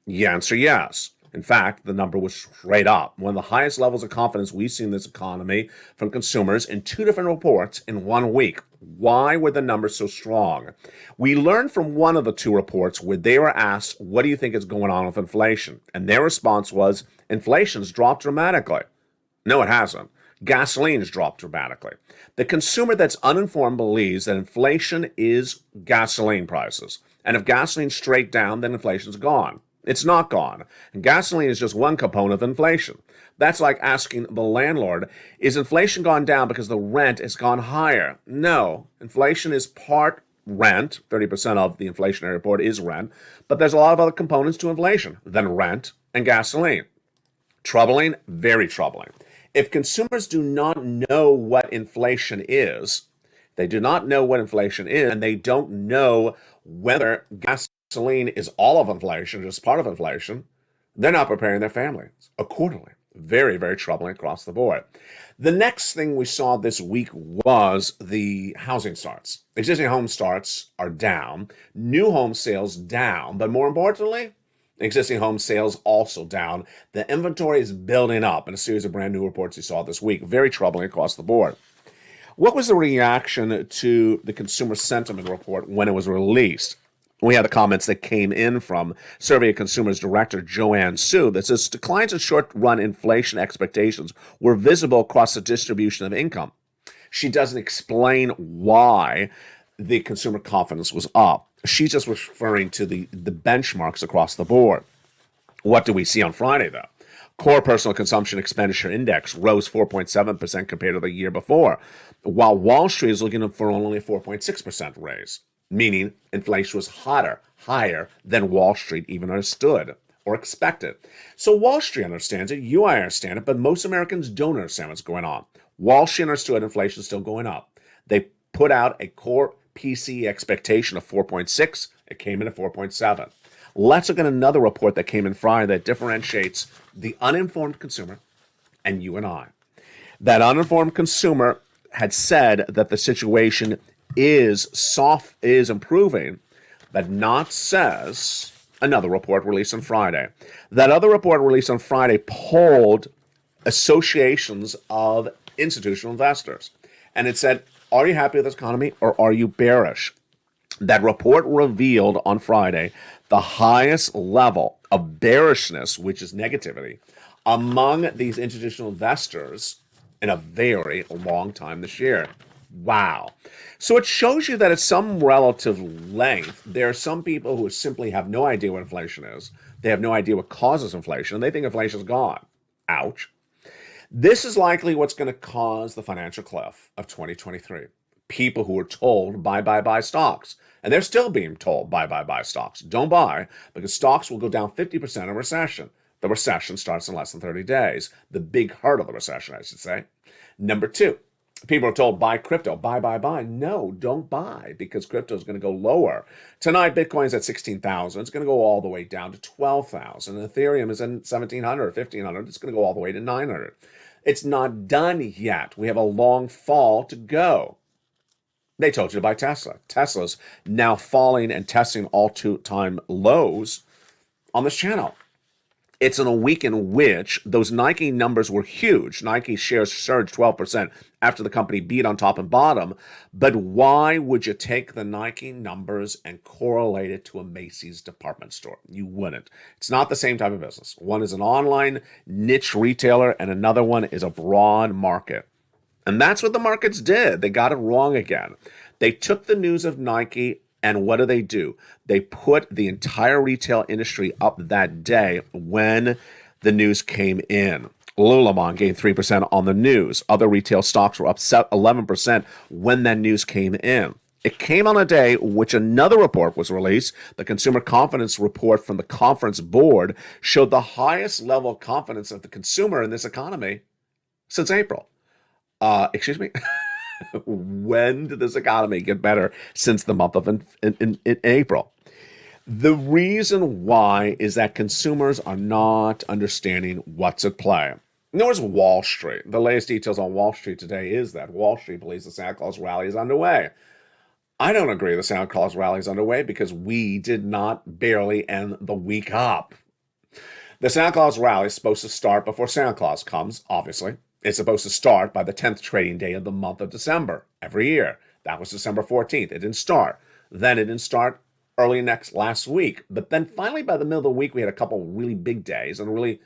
The answer, yes. In fact, the number was straight up. One of the highest levels of confidence we've seen in this economy from consumers in two different reports in 1 week. Why were the numbers so strong? We learned from one of the two reports where they were asked, what do you think is going on with inflation? And their response was, inflation's dropped dramatically. No, it hasn't. Gasoline's dropped dramatically. The consumer that's uninformed believes that inflation is gasoline prices. And if gasoline's straight down, then inflation's gone. It's not gone. And gasoline is just one component of inflation. That's like asking the landlord, is inflation gone down because the rent has gone higher? No. Inflation is part rent. 30% of the inflationary report is rent. But there's a lot of other components to inflation than rent and gasoline. Troubling? Very troubling. If consumers do not know what inflation is, they do not know what inflation is, and they don't know whether gasoline is all of inflation, just part of inflation, they're not preparing their families accordingly. Very, very troubling across the board. The next thing we saw this week was the housing starts. Existing home starts are down, new home sales down, but more importantly, existing home sales also down. The inventory is building up in a series of brand new reports you saw this week. Very troubling across the board. What was the reaction to the consumer sentiment report when it was released? We had the comments that came in from Survey of Consumers Director Joanne Su that says declines in short-run inflation expectations were visible across the distribution of income. She doesn't explain why the consumer confidence was up. She's just referring to the benchmarks across the board. What do we see on Friday, though? Core personal consumption expenditure index rose 4.7% compared to the year before, while Wall Street is looking for only a 4.6% raise, meaning inflation was higher than Wall Street even understood or expected. So Wall Street understands it, you understand it, but most Americans don't understand what's going on. Wall Street understood inflation is still going up. They put out a core PCE expectation of 4.6. It came in at 4.7. Let's look at another report that came in Friday that differentiates the uninformed consumer and you and I. That uninformed consumer had said that the situation is improving, but not says another report released on Friday. That other report released on Friday polled associations of institutional investors. And it said, are you happy with this economy or are you bearish? That report revealed on Friday the highest level of bearishness, which is negativity, among these institutional investors in a very long time this year. Wow. So it shows you that at some relative length, there are some people who simply have no idea what inflation is. They have no idea what causes inflation, and they think inflation is gone. Ouch. This is likely what's going to cause the financial cliff of 2023. People who are told buy stocks. And they're still being told buy stocks. Don't buy, because stocks will go down 50% in recession. The recession starts in less than 30 days. The big hurt of the recession, I should say. Number two, people are told buy crypto, buy. No, don't buy, because crypto is going to go lower. Tonight, Bitcoin's at 16,000. It's going to go all the way down to 12,000. Ethereum is at 1,700 or 1,500. It's going to go all the way to 900. It's not done yet. We have a long fall to go. They told you to buy Tesla. Tesla's now falling and testing all-time lows on this channel. It's in a week in which those Nike numbers were huge. Nike shares surged 12% after the company beat on top and bottom. But why would you take the Nike numbers and correlate it to a Macy's department store? You wouldn't. It's not the same type of business. One is an online niche retailer, and another one is a broad market. And that's what the markets did. They got it wrong again. They took the news of Nike, and what do? They put the entire retail industry up that day when the news came in. Lululemon gained 3% on the news. Other retail stocks were up 11% when that news came in. It came on a day which another report was released. The Consumer Confidence Report from the Conference Board showed the highest level of confidence of the consumer in this economy since April. Excuse me? When did this economy get better? Since the month of in April. The reason why is that consumers are not understanding what's at play. Nor is Wall Street. The latest details on Wall Street today is that Wall Street believes the Santa Claus rally is underway. I don't agree the Santa Claus rally is underway because we did not barely end the week up. The Santa Claus rally is supposed to start before Santa Claus comes, obviously. It's supposed to start by the 10th trading day of the month of December every year. That was December 14th. It didn't start. Then it didn't start early last week. But then finally by the middle of the week, we had a couple really big days and really a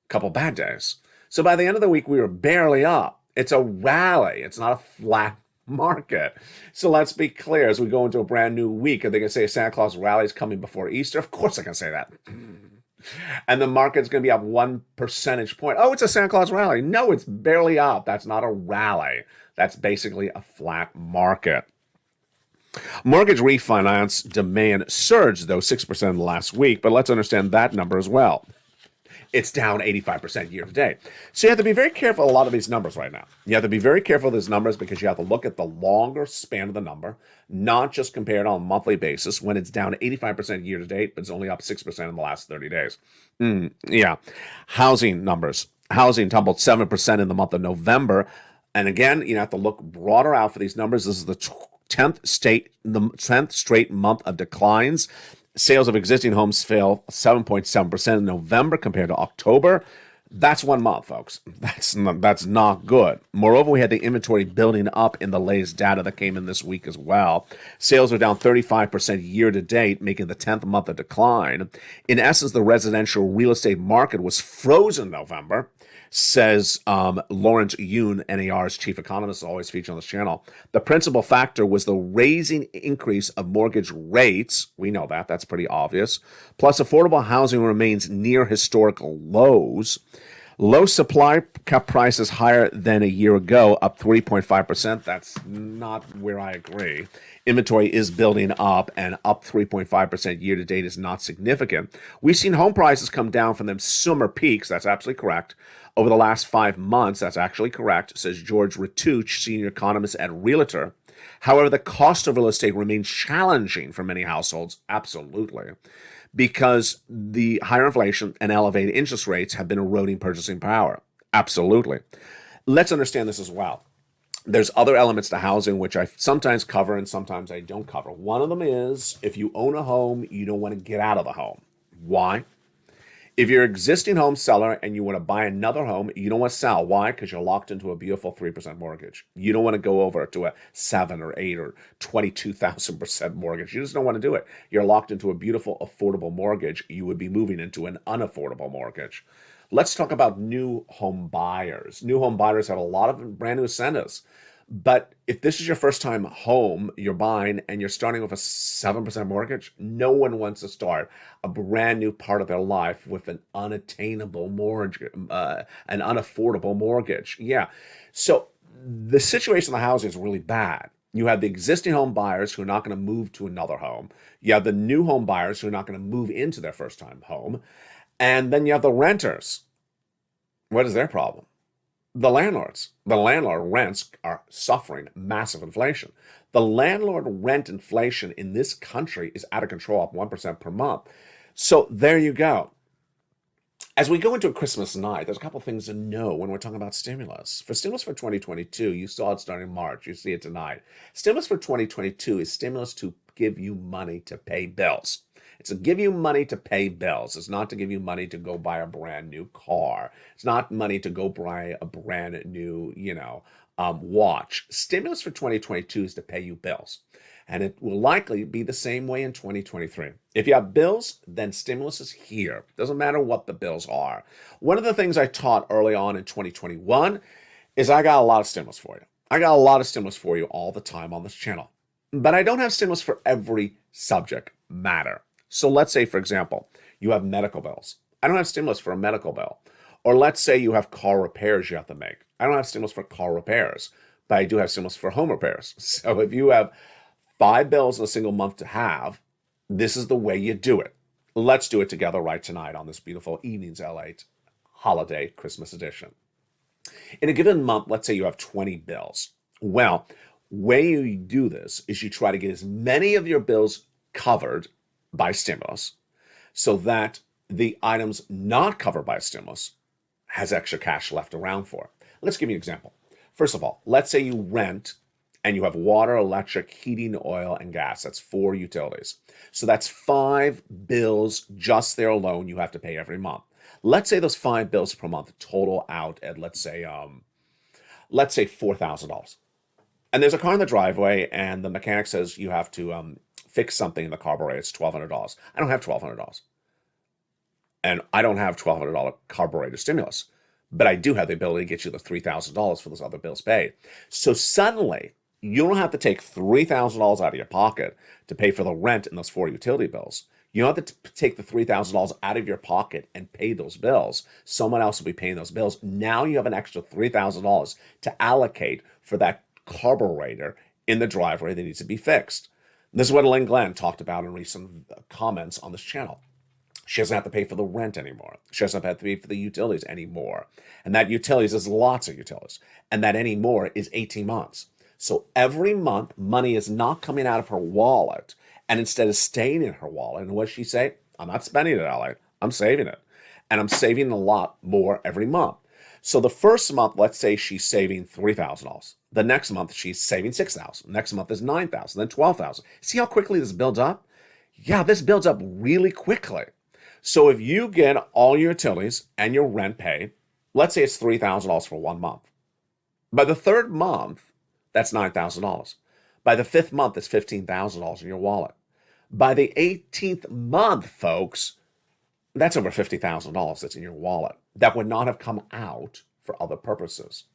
couple bad days. So by the end of the week, we were barely up. It's a rally. It's not a flat market. So let's be clear, as we go into a brand new week, are they going to say Santa Claus rally is coming before Easter? Of course I can say that. And the market's going to be up 1 percentage point. Oh, it's a Santa Claus rally. No, it's barely up. That's not a rally. That's basically a flat market. Mortgage refinance demand surged, though, 6% last week, but let's understand that number as well. It's down 85% year to date. So you have to be very careful of a lot of these numbers right now. You have to be very careful of these numbers because you have to look at the longer span of the number, not just compared on a monthly basis when it's down 85% year to date, but it's only up 6% in the last 30 days. Yeah. Housing numbers. Housing tumbled 7% in the month of November. And again, you have to look broader out for these numbers. This is the 10th straight month of declines. Sales of existing homes fell 7.7% in November compared to October. That's 1 month, folks. That's not good. Moreover, we had the inventory building up in the latest data that came in this week as well. Sales are down 35% year to date, making the 10th month of decline. In essence, the residential real estate market was frozen in November Says Lawrence Yun, NAR's chief economist, always featured on this channel. The principal factor was the raising increase of mortgage rates. We know that. That's pretty obvious. Plus, affordable housing remains near historical lows. Low supply kept prices higher than a year ago, up 3.5%. That's not where I agree. Inventory is building up, and up 3.5% year to date is not significant. We've seen home prices come down from them summer peaks. That's absolutely correct. Over the last 5 months, that's actually correct, says George Ratuch, senior economist at Realtor. However, the cost of real estate remains challenging for many households, absolutely, because the higher inflation and elevated interest rates have been eroding purchasing power. Absolutely. Let's understand this as well. There's other elements to housing which I sometimes cover and sometimes I don't cover. One of them is if you own a home, you don't want to get out of the home. Why? If you're an existing home seller and you want to buy another home, you don't want to sell. Why? Because you're locked into a beautiful 3% mortgage. You don't want to go over to a 7 or 8 or 22,000% mortgage. You just don't want to do it. You're locked into a beautiful, affordable mortgage. You would be moving into an unaffordable mortgage. Let's talk about new home buyers. New home buyers have a lot of brand new incentives. But if this is your first time home you're buying and you're starting with a 7% mortgage, no one wants to start a brand new part of their life with an unattainable mortgage, an unaffordable mortgage. Yeah. So the situation in the housing is really bad. You have the existing home buyers who are not going to move to another home. You have the new home buyers who are not going to move into their first time home. And then you have the renters. What is their problem? The landlords. The landlord rents are suffering massive inflation. The landlord rent inflation in this country is out of control, up 1% per month. So there you go. As we go into a Christmas night, there's a couple things to know when we're talking about stimulus. For stimulus for 2022, you saw it starting in March. You see it tonight. Stimulus for 2022 is stimulus to give you money to pay bills. It's to give you money to pay bills. It's not to give you money to go buy a brand new car. It's not money to go buy a brand new, watch. Stimulus for 2022 is to pay you bills. And it will likely be the same way in 2023. If you have bills, then stimulus is here. Doesn't matter what the bills are. One of the things I taught early on in 2021 is I got a lot of stimulus for you. I got a lot of stimulus for you all the time on this channel. But I don't have stimulus for every subject matter. So let's say, for example, you have medical bills. I don't have stimulus for a medical bill. Or let's say you have car repairs you have to make. I don't have stimulus for car repairs, but I do have stimulus for home repairs. So if you have 5 bills in a single month to have, this is the way you do it. Let's do it together right tonight on this beautiful Evenings LATE holiday Christmas edition. In a given month, let's say you have 20 bills. Well, way you do this is you try to get as many of your bills covered by stimulus so that the items not covered by stimulus has extra cash left around for. Let's give you an example. First of all, let's say you rent and you have water, electric, heating, oil, and gas. That's 4 utilities. So that's 5 bills just there alone you have to pay every month. Let's say those 5 bills per month total out at let's say $4,000. And there's a car in the driveway and the mechanic says you have to fix something in the carburetor. It's $1,200. I don't have $1,200. And I don't have $1,200 carburetor stimulus. But I do have the ability to get you the $3,000 for those other bills paid. So suddenly, you don't have to take $3,000 out of your pocket to pay for the rent and those 4 utility bills. You don't have to take the $3,000 out of your pocket and pay those bills. Someone else will be paying those bills. Now you have an extra $3,000 to allocate for that carburetor in the driveway that needs to be fixed. This is what Lynn Glenn talked about in recent comments on this channel. She doesn't have to pay for the rent anymore. She doesn't have to pay for the utilities anymore. And that utilities is lots of utilities. And that anymore is 18 months. So every month, money is not coming out of her wallet and instead is staying in her wallet. And what does she say? I'm not spending it, Ally. I'm saving it. And I'm saving a lot more every month. So the first month, let's say she's saving $3,000. The next month, she's saving $6,000. Next month is $9,000, then $12,000. See how quickly this builds up? Yeah, this builds up really quickly. So if you get all your utilities and your rent paid, let's say it's $3,000 for 1 month. By the 3rd month, that's $9,000. By the 5th month, it's $15,000 in your wallet. By the 18th month, folks, That's over $50,000 that's in your wallet that would not have come out for other purposes.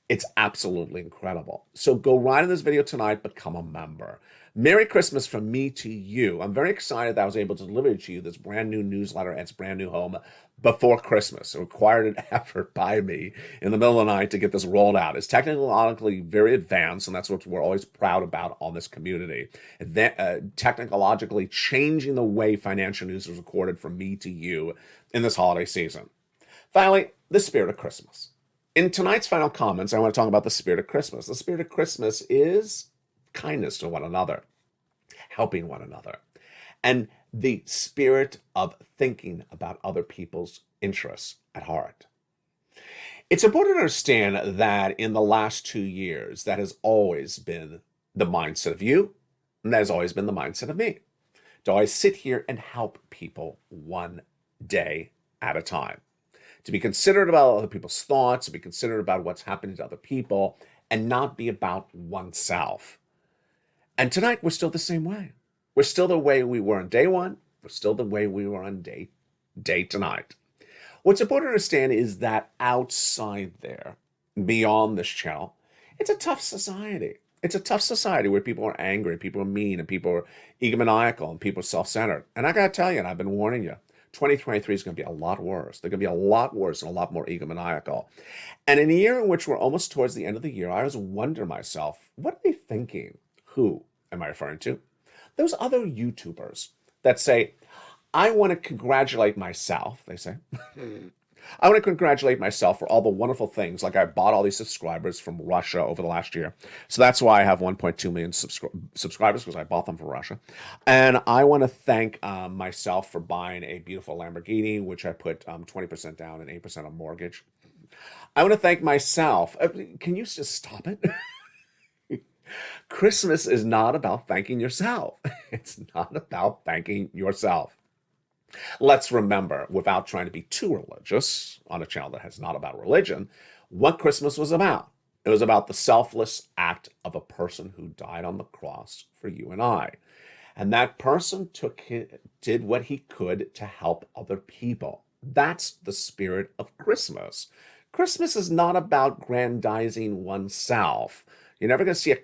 It's absolutely incredible. So go right in this video tonight, become a member. Merry Christmas from me to you. I'm very excited that I was able to deliver to you this brand new newsletter at its brand new home before Christmas. It required an effort by me in the middle of the night to get this rolled out. It's technologically very advanced, and that's what we're always proud about on this community. Technologically changing the way financial news is recorded from me to you in this holiday season. Finally, the spirit of Christmas. In tonight's final comments, I want to talk about the spirit of Christmas. The spirit of Christmas is kindness to one another, helping one another, and the spirit of thinking about other people's interests at heart. It's important to understand that in the last 2 years, that has always been the mindset of you, and that has always been the mindset of me. To always sit here and help people one day at a time. To be considerate about other people's thoughts, to be considerate about what's happening to other people, and not be about oneself. And tonight, we're still the same way. We're still the way we were on day one. We're still the way we were on day tonight. What's important to understand is that outside there, beyond this channel, it's a tough society. It's a tough society where people are angry, people are mean, and people are egomaniacal, and people are self-centered. And I got to tell you, and I've been warning you, 2023 is going to be a lot worse. They're going to be a lot worse and a lot more egomaniacal. And in a year in which we're almost towards the end of the year, I always wonder myself, what are they thinking? Who am I referring to? Those other YouTubers that say, I want to congratulate myself, they say. I want to congratulate myself for all the wonderful things, like I bought all these subscribers from Russia over the last year. So that's why I have 1.2 million subscribers, because I bought them from Russia. And I want to thank myself for buying a beautiful Lamborghini, which I put 20% down and 8% on mortgage. I want to thank myself. Can you just stop it? Christmas is not about thanking yourself. It's not about thanking yourself. Let's remember, without trying to be too religious on a channel that has not about religion, what Christmas was about. It was about the selfless act of a person who died on the cross for you and I. And that person did what he could to help other people. That's the spirit of Christmas. Christmas is not about grandizing oneself. You're never going to see a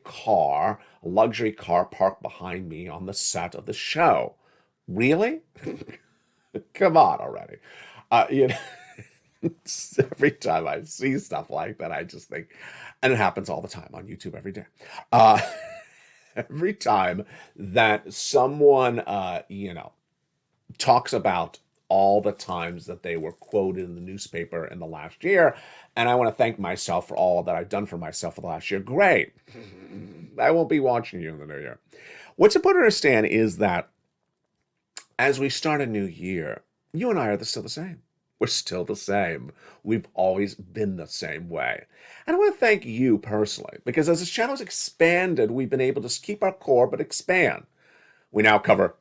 luxury car parked behind me on the set of the show. Really? Come on already. Every time I see stuff like that, I just think, and it happens all the time on YouTube every day. Every time that someone, talks about all the times that they were quoted in the newspaper in the last year, and I want to thank myself for all that I've done for myself for the last year. Great. I won't be watching you in the new year. What's important to understand is that as we start a new year, you and I are still the same. We're still the same. We've always been the same way. And I want to thank you personally, because as this channel's expanded, we've been able to keep our core, but expand. We now cover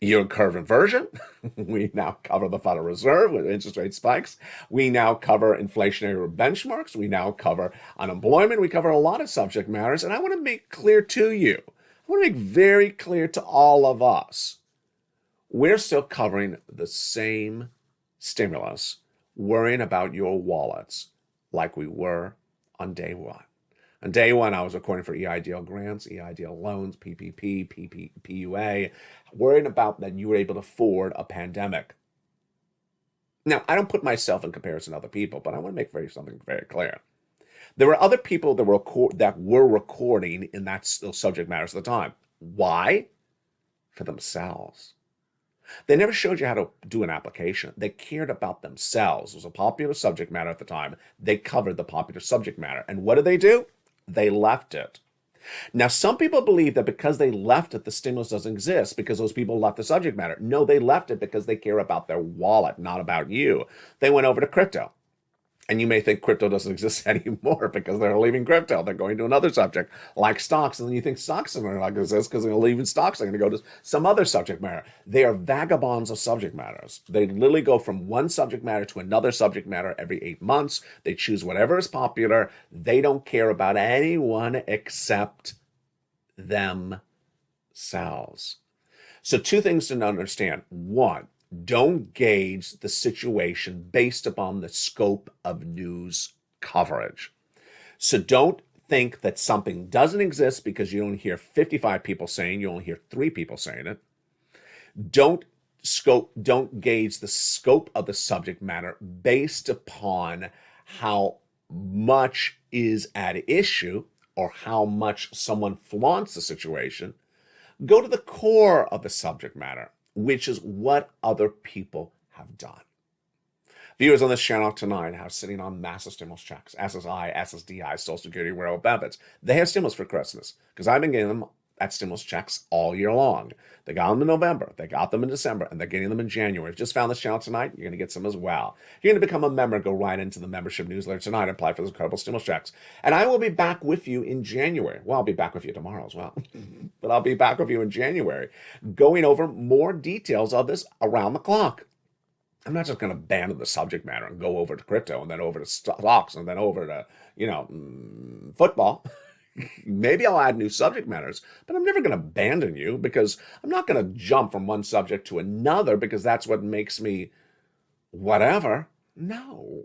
yield curve inversion. We now cover the Federal Reserve with interest rate spikes. We now cover inflationary benchmarks. We now cover unemployment. We cover a lot of subject matters. And I want to make clear to you, I want to make very clear to all of us, we're still covering the same stimulus, worrying about your wallets like we were on day one. On day one, I was recording for EIDL grants, EIDL loans, PPP, PUA, worrying about that you were able to afford a pandemic. Now, I don't put myself in comparison to other people, but I want to make something very clear. There were other people that were recording in those subject matters at the time. Why? For themselves. They never showed you how to do an application. They cared about themselves. It was a popular subject matter at the time. They covered the popular subject matter. And what did they do? They left it. Now, some people believe that because they left it, the stimulus doesn't exist because those people left the subject matter. No, they left it because they care about their wallet, not about you. They went over to crypto. And you may think crypto doesn't exist anymore because they're leaving crypto. They're going to another subject like stocks. And then you think stocks are going to exist because they're leaving stocks. They're going to go to some other subject matter. They are vagabonds of subject matters. They literally go from one subject matter to another subject matter every 8 months. They choose whatever is popular. They don't care about anyone except themselves. So 2 things to understand. 1, don't gauge the situation based upon the scope of news coverage. So don't think that something doesn't exist because you don't hear 55 people saying, you only hear 3 people saying it. Don't gauge the scope of the subject matter based upon how much is at issue or how much someone flaunts the situation. Go to the core of the subject matter, which is what other people have done. Viewers on this channel tonight are sitting on massive stimulus checks, SSI, SSDI, Social Security, Rural Benefits. They have stimulus for Christmas because I've been getting them at stimulus checks all year long. They got them in November, they got them in December, and they're getting them in January. If you just found this channel tonight, you're going to get some as well. If you're going to become a member, go right into the membership newsletter tonight and apply for those incredible stimulus checks. And I will be back with you in January. Well, I'll be back with you tomorrow as well. But I'll be back with you in January, going over more details of this around the clock. I'm not just going to abandon the subject matter and go over to crypto and then over to stocks and then over to, football. Maybe I'll add new subject matters, but I'm never going to abandon you because I'm not going to jump from one subject to another because that's what makes me whatever. No.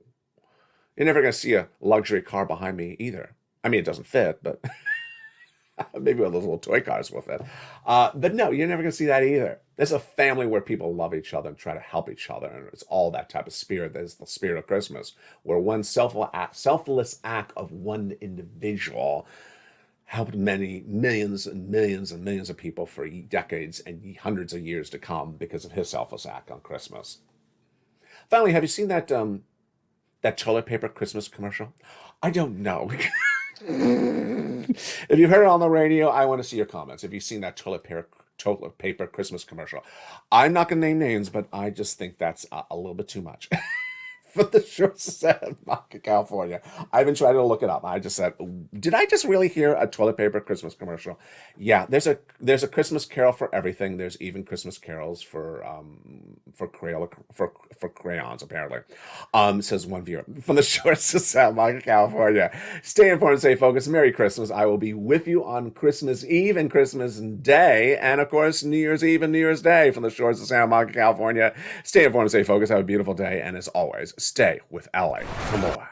You're never going to see a luxury car behind me either. I mean, it doesn't fit, but maybe with those little toy cars with it. But no, you're never going to see that either. There's a family where people love each other and try to help each other. And it's all that type of spirit. There's the spirit of Christmas, where one selfless act of one individual helped many millions and millions and millions of people for decades and hundreds of years to come because of his selfless act on Christmas. Finally, have you seen that toilet paper Christmas commercial? I don't know. If you've heard it on the radio, I want to see your comments. If you've seen that toilet paper Christmas commercial, I'm not going to name names, but I just think that's a little bit too much. For the shores of California. I've been trying to look it up. I just said, did I just really hear a toilet paper Christmas commercial? Yeah, there's a Christmas carol for everything. There's even Christmas carols for crayons, apparently. Says one viewer from the shores of San Monica, California. Stay informed and stay focused. Merry Christmas. I will be with you on Christmas Eve and Christmas Day, and of course New Year's Eve and New Year's Day from the shores of San Monica, California. Stay informed and stay focused. Have a beautiful day, and as always, stay with LA for more.